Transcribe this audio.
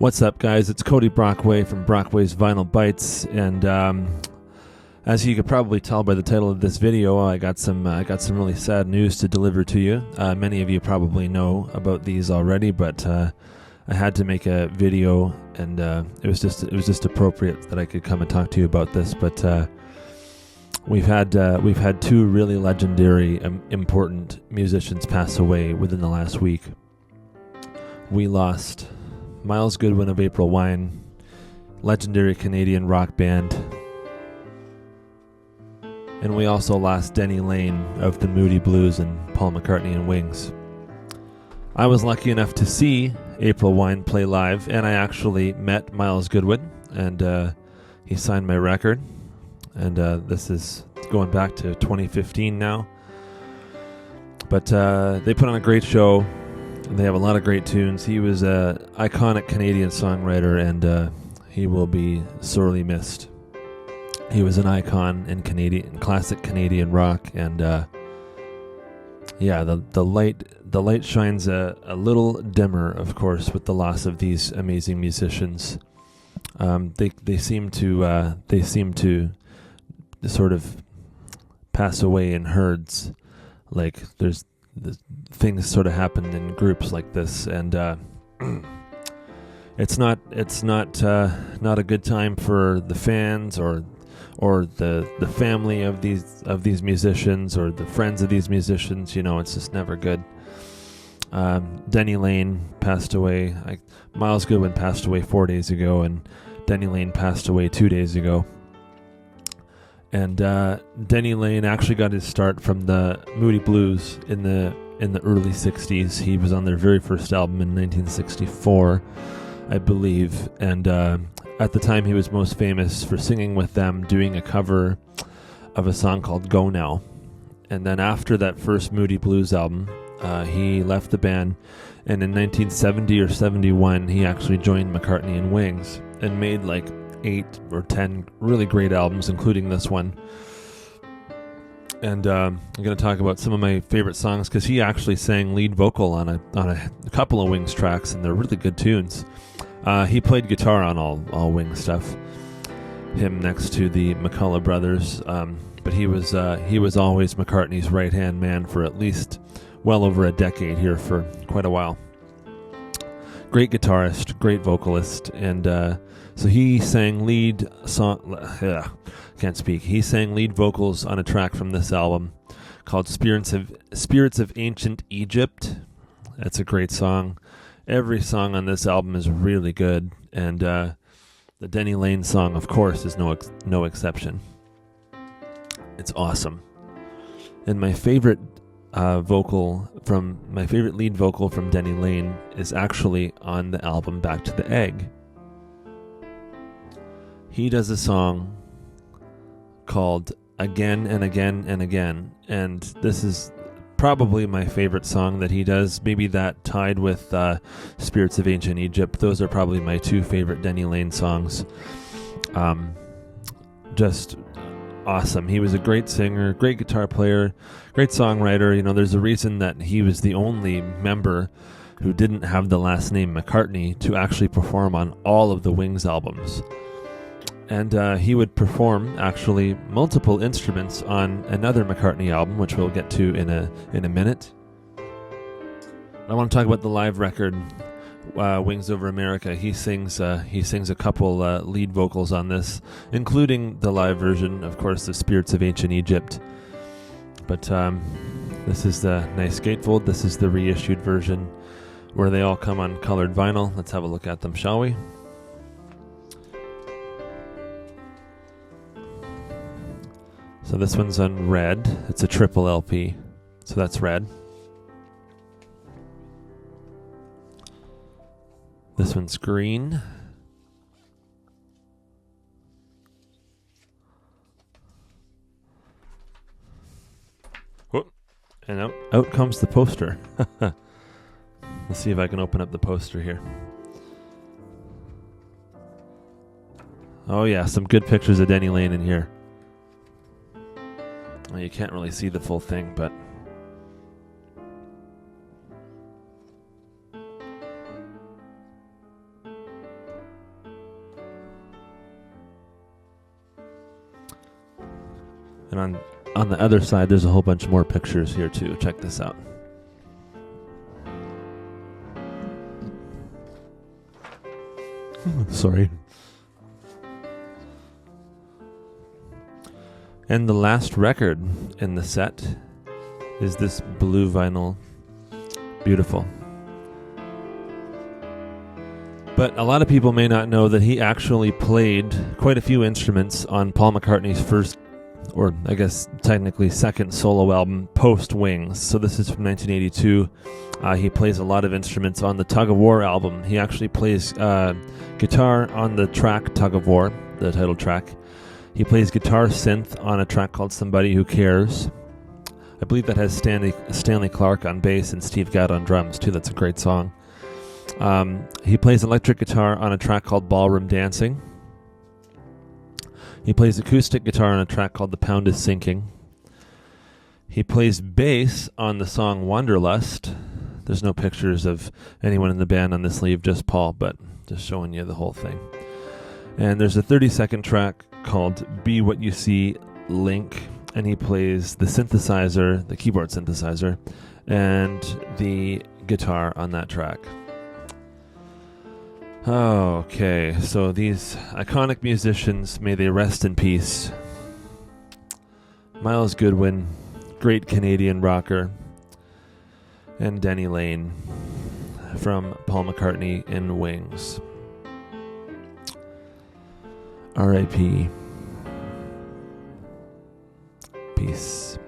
What's up, guys? It's Cody Brockway from Brockway's Vinyl Bites, and as you could probably tell by the title of this video, I got some really sad news to deliver to you. Many of you probably know about these already, but I had to make a video, and it was just appropriate that I could come and talk to you about this. But we've had two really legendary, important musicians pass away within the last week. We lost Myles Goodwyn of April Wine, legendary Canadian rock band. And we also lost Denny Laine of the Moody Blues and Paul McCartney and Wings. I was lucky enough to see April Wine play live, and I actually met Myles Goodwyn, and he signed my record. And this is going back to 2015 now. But they put on a great show. They have a lot of great tunes. He was an iconic Canadian songwriter, and he will be sorely missed. He was an icon in classic Canadian rock, and the light shines a little dimmer, of course, with the loss of these amazing musicians. They seem to sort of pass away in herds, like there's things sort of happen in groups like this, and it's not a good time for the fans or the family of these musicians or the friends of these musicians. You know, it's just never good. Denny Laine passed away. Myles Goodwyn passed away 4 days ago, and Denny Laine passed away 2 days ago. And Denny Laine actually got his start from the Moody Blues in the early 60s. He was on their very first album in 1964, I believe. And at the time, he was most famous for singing with them, doing a cover of a song called Go Now. And then after that first Moody Blues album, he left the band. And in 1970 or 71, he actually joined McCartney and Wings and made like 8 or 10 really great albums, including this one. And I'm going to talk about some of my favorite songs, because he actually sang lead vocal on a couple of Wings tracks, and they're really good tunes. He played guitar on all Wings stuff, him next to the McCullough brothers, but he was always McCartney's right-hand man for at least well over a decade here, for quite a while. Great guitarist, great vocalist, and so he sang lead vocals on a track from this album called Spirits of Ancient Egypt. That's a great song. Every song on this album is really good, and the Denny Laine song, of course, is no exception. It's awesome. And my favorite lead vocal from Denny Laine is actually on the album Back to the Egg. He does a song called Again and Again and Again, and this is probably my favorite song that he does. Maybe that tied with Spirits of Ancient Egypt. Those are probably my two favorite Denny Laine songs. Just awesome. He was a great singer, great guitar player, great songwriter. You know, there's a reason that he was the only member who didn't have the last name McCartney to actually perform on all of the Wings albums. And he would perform actually multiple instruments on another McCartney album, which we'll get to in a minute. I want to talk about the live record, Wings Over America. He sings a couple lead vocals on this, including the live version, of course, the Spirits of Ancient Egypt. But this is the nice gatefold. This is the reissued version where they all come on colored vinyl. Let's have a look at them, shall we? So this one's on red. It's a triple LP. So that's red. This one's green. Whoop. And out comes the poster. Let's see if I can open up the poster here. Oh yeah, some good pictures of Denny Laine in here. Well, you can't really see the full thing, but And on the other side, there's a whole bunch more pictures here too. Check this out. Sorry. And the last record in the set is this blue vinyl. Beautiful. But a lot of people may not know that he actually played quite a few instruments on Paul McCartney's first, or I guess technically second solo album, Post Wings. So this is from 1982. He plays a lot of instruments on the Tug of War album. He actually plays guitar on the track Tug of War, the title track. He plays guitar synth on a track called Somebody Who Cares. I believe that has Stanley Clarke on bass and Steve Gadd on drums too. That's a great song. He plays electric guitar on a track called Ballroom Dancing. He plays acoustic guitar on a track called The Pound Is Sinking. He plays bass on the song Wanderlust. There's no pictures of anyone in the band on this sleeve, just Paul, but just showing you the whole thing. And there's a 30-second track called Be What You See, Link, and he plays the synthesizer, the keyboard synthesizer, and the guitar on that track. Okay, so these iconic musicians, may they rest in peace. Myles Goodwyn, great Canadian rocker, and Denny Laine from Paul McCartney in Wings. R.I.P. Peace.